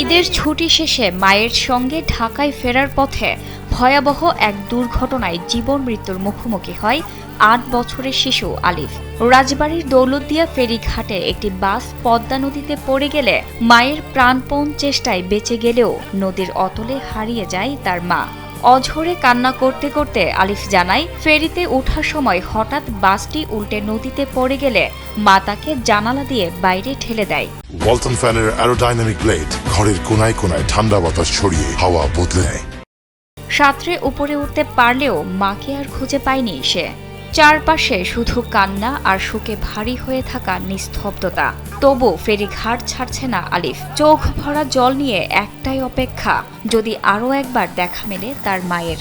ঈদের ছুটি শেষে মায়ের সঙ্গে ঢাকায় ফেরার পথে ভয়াবহ এক দুর্ঘটনায় জীবন মৃত্যুর মুখোমুখি হয় ৮ বছরের শিশু আলিফ। রাজবাড়ীর দৌলতদিয়া ফেরিঘাটে একটি বাস পদ্মা নদীতে পড়ে গেলে মায়ের প্রাণপণ চেষ্টায় বেঁচে গেলেও নদীর অতলে হারিয়ে যায় তার মা। অঝরে কান্না করতে করতে আলিফ জানায়, ফেরিতে ওঠার সময় হঠাৎ বাসটি উল্টে নদীতে পড়ে গেলে মা তাকে জানালা দিয়ে বাইরে ঠেলে দেয়। ওয়ালটন ফ্যানের অ্যারোডাইনামিক ব্লেড ঘরের কোনায় কোনায় ঠান্ডা বাতাস ছড়িয়ে হাওয়া বদলে নেয়। সাঁতরে উপরে উঠতে পারলেও মাকে আর খুঁজে পায়নি সে। চারপাশে শুধু কান্না আর শোকে ভারী হয়ে থাকা নিস্তব্ধতা। তবু ফেরিঘাট ছাড়ছে না আলিফ। চোখ ভরা জল নিয়ে একটাই অপেক্ষা, যদি আরও একবার দেখা মেলে তার মায়ের।